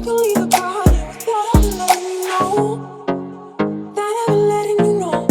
believe about it without ever letting you know. Without ever letting you know.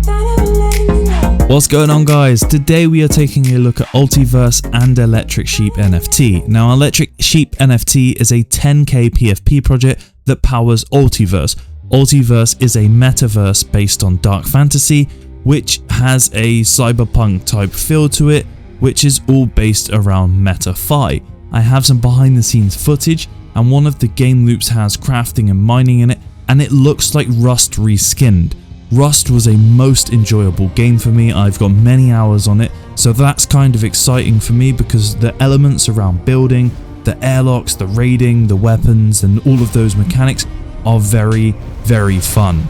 Without ever letting you know. What's going on, guys? Today we are taking a look at Ultiverse and Electric Sheep NFT. Now, Electric Sheep NFT is a 10k PFP project that powers Ultiverse. Ultiverse is a metaverse based on dark fantasy, which has a cyberpunk type feel to it, which is all based around MetaFi. I have some behind the scenes footage, and one of the game loops has crafting and mining in it, and it looks like Rust reskinned. Rust was a most enjoyable game for me. I've got many hours on it, so that's kind of exciting for me because the elements around building, the airlocks, the raiding, the weapons, and all of those mechanics are very, very fun.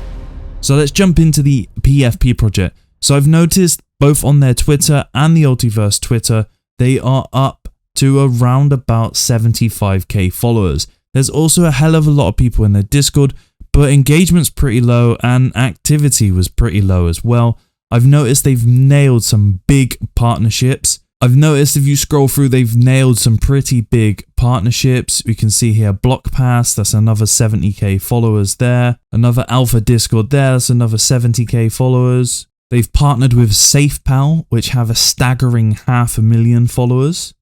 So let's jump into the PFP project. So I've noticed both on their Twitter and the Ultiverse Twitter, they are up to around about 75k followers. There's also a hell of a lot of people in their Discord, but engagement's pretty low and activity was pretty low as well. I've noticed they've nailed some big partnerships. I've noticed if you scroll through, they've nailed some pretty big partnerships. We can see here Block Pass, that's another 70k followers there. Another Alpha Discord there, that's another 70k followers. They've partnered with SafePal, which have a staggering 500,000 followers.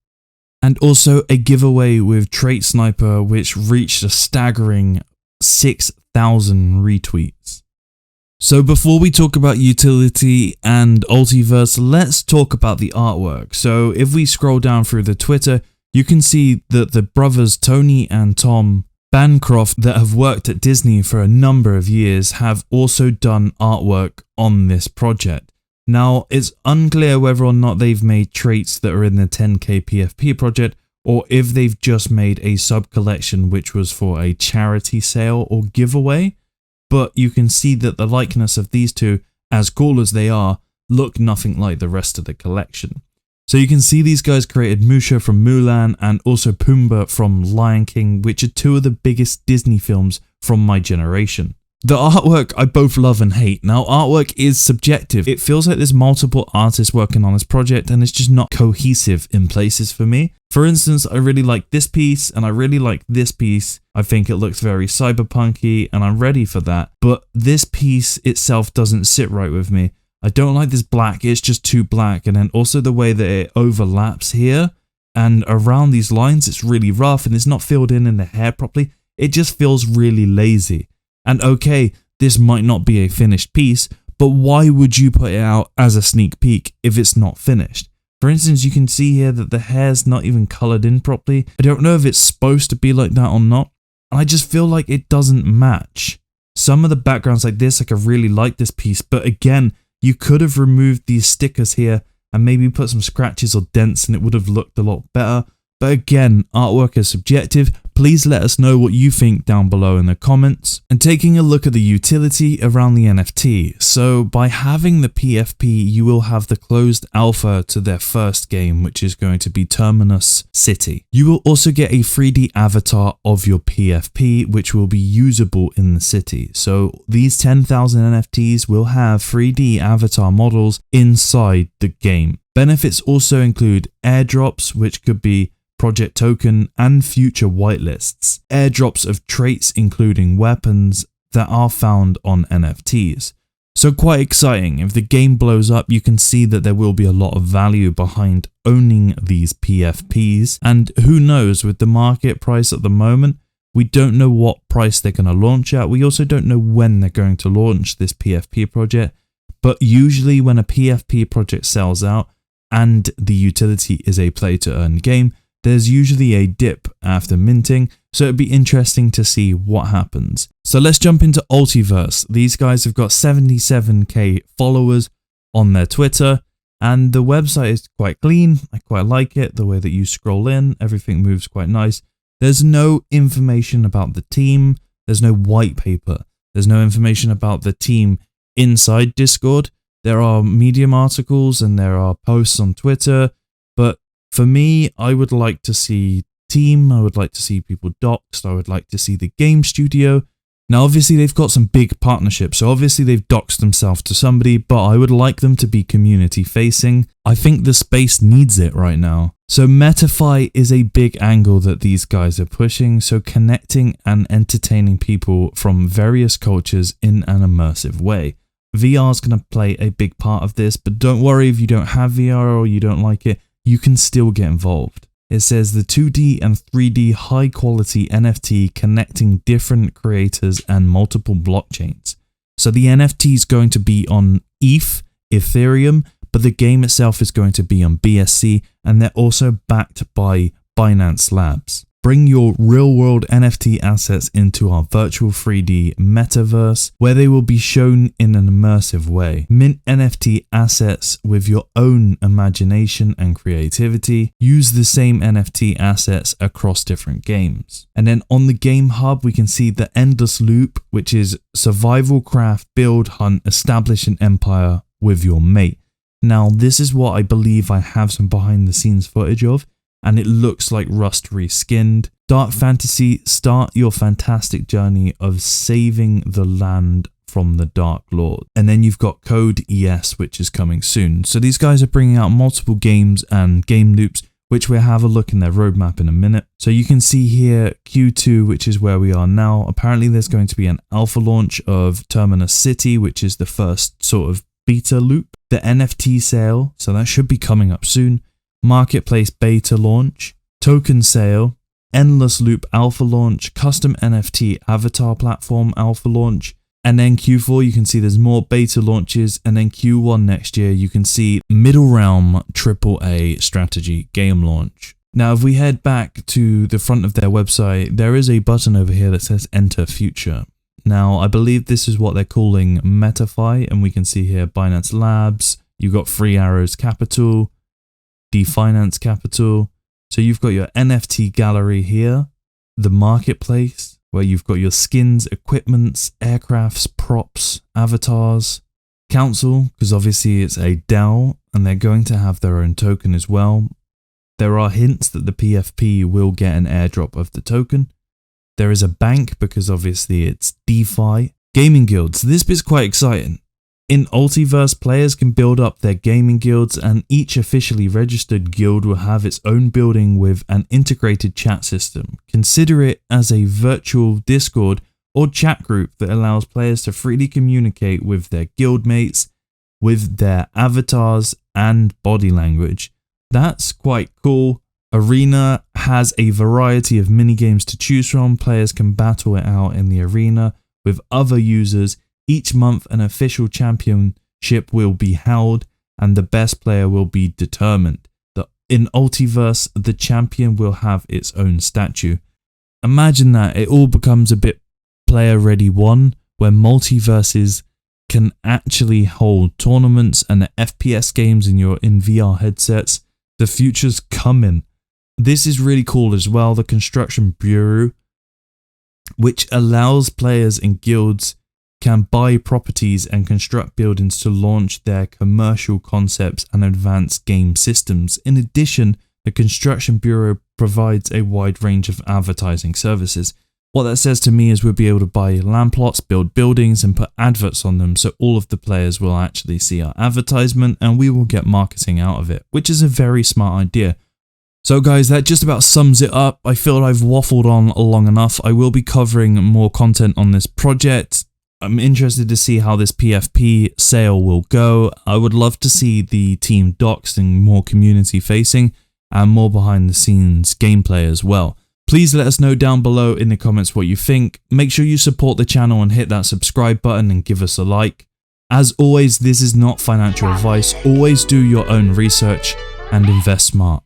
And also a giveaway with Trait Sniper, which reached a staggering 6,000 retweets. So before we talk about utility and Ultiverse, let's talk about the artwork. So if we scroll down through the Twitter, you can see that the brothers Tony and Tom Bancroft that have worked at Disney for a number of years have also done artwork on this project. Now, it's unclear whether or not they've made traits that are in the 10k PFP project, or if they've just made a sub-collection which was for a charity sale or giveaway. But you can see that the likeness of these two, as cool as they are, look nothing like the rest of the collection. So you can see these guys created Musha from Mulan and also Pumbaa from Lion King, which are two of the biggest Disney films from my generation. The artwork I both love and hate. Now, artwork is subjective. It feels like there's multiple artists working on this project and it's just not cohesive in places for me. For instance, I really like this piece and I really like this piece. I think it looks very cyberpunky and I'm ready for that. But this piece itself doesn't sit right with me. I don't like this black, it's just too black. And then also the way that it overlaps here and around these lines, it's really rough and it's not filled in the hair properly. It just feels really lazy. And okay, this might not be a finished piece, but why would you put it out as a sneak peek if it's not finished? For instance, you can see here that the hair's not even colored in properly. I don't know if it's supposed to be like that or not. And I just feel like it doesn't match. Some of the backgrounds like this, like I really like this piece, but again, you could have removed these stickers here and maybe put some scratches or dents and it would have looked a lot better. But again, artwork is subjective. Please let us know what you think down below in the comments. And taking a look at the utility around the NFT. So by having the PFP, you will have the closed alpha to their first game, which is going to be Terminus City. You will also get a 3D avatar of your PFP, which will be usable in the city. So these 10,000 NFTs will have 3D avatar models inside the game. Benefits also include airdrops, which could be project token and future whitelists, airdrops of traits including weapons that are found on NFTs. So quite exciting. If the game blows up, you can see that there will be a lot of value behind owning these PFPs, and who knows, with the market price at the moment, we don't know what price they're going to launch at. We also don't know when they're going to launch this PFP project, but usually when a PFP project sells out and the utility is a play to earn game, there's usually a dip after minting, so it'd be interesting to see what happens. So let's jump into Ultiverse. These guys have got 77k followers on their Twitter, and the website is quite clean. I quite like it, the way that you scroll in, everything moves quite nice. There's no information about the team, there's no white paper, there's no information about the team inside Discord. There are Medium articles and there are posts on Twitter, but for me, I would like to see team, I would like to see people doxed, I would like to see the game studio, Now obviously they've got some big partnerships, so obviously they've doxed themselves to somebody, but I would like them to be community facing. I think the space needs it right now. So METAFI is a big angle that these guys are pushing, so connecting and entertaining people from various cultures in an immersive way. VR is going to play a big part of this, but don't worry if you don't have VR or you don't like it, you can still get involved. It says the 2D and 3D high quality NFT connecting different creators and multiple blockchains. So the NFT is going to be on ETH, Ethereum, but the game itself is going to be on BSC, and they're also backed by Binance Labs. Bring your real-world NFT assets into our virtual 3D Metaverse, where they will be shown in an immersive way. Mint NFT assets with your own imagination and creativity. Use the same NFT assets across different games. And then on the GameHub, we can see the endless loop, which is survival, craft, build, hunt, establish an empire with your mate. Now, this is what I believe I have some behind the scenes footage of, and it looks like Rust reskinned. Dark Fantasy, start your fantastic journey of saving the land from the Dark Lord. And then you've got Code ES, which is coming soon. So these guys are bringing out multiple games and game loops, which we'll have a look in their roadmap in a minute. So you can see here Q2, which is where we are now. Apparently there's going to be an alpha launch of Terminus City, which is the first sort of beta loop. The NFT sale, so that should be coming up soon. Marketplace beta launch, token sale, endless loop alpha launch, custom NFT avatar platform alpha launch, and then Q4 you can see there's more beta launches, and then Q1 next year you can see Middle Realm AAA strategy game launch. Now if we head back to the front of their website, there is a button over here that says enter future. Now I believe this is what they're calling METAFI, and we can see here Binance Labs, you've got Free Arrows Capital, Finance Capital. So you've got your NFT gallery here, the marketplace where you've got your skins, equipments, aircrafts, props, avatars, council, because obviously it's a DAO and they're going to have their own token as well. There are hints that the PFP will get an airdrop of the token. There is a bank because obviously it's DeFi. Gaming guilds, this bit's quite exciting. In Ultiverse, players can build up their gaming guilds, and each officially registered guild will have its own building with an integrated chat system. Consider it as a virtual Discord or chat group that allows players to freely communicate with their guildmates, with their avatars and body language. That's quite cool. Arena has a variety of minigames to choose from. Players can battle it out in the arena with other users. Each month an official championship will be held and the best player will be determined. In Ultiverse, the champion will have its own statue. Imagine that, it all becomes a bit player ready one, where multiverses can actually hold tournaments and FPS games in VR headsets. The future's coming. This is really cool as well, the Construction Bureau, which allows players and guilds can buy properties and construct buildings to launch their commercial concepts and advanced game systems. In addition, the Construction Bureau provides a wide range of advertising services. What that says to me is we'll be able to buy land plots, build buildings and put adverts on them, so all of the players will actually see our advertisement and we will get marketing out of it, which is a very smart idea. So guys, that just about sums it up. I feel I've waffled on long enough. I will be covering more content on this project. I'm interested to see how this PFP sale will go. I would love to see the team doxed and more community facing and more behind the scenes gameplay as well. Please let us know down below in the comments what you think. Make sure you support the channel and hit that subscribe button and give us a like. As always, this is not financial advice. Always do your own research and invest smart.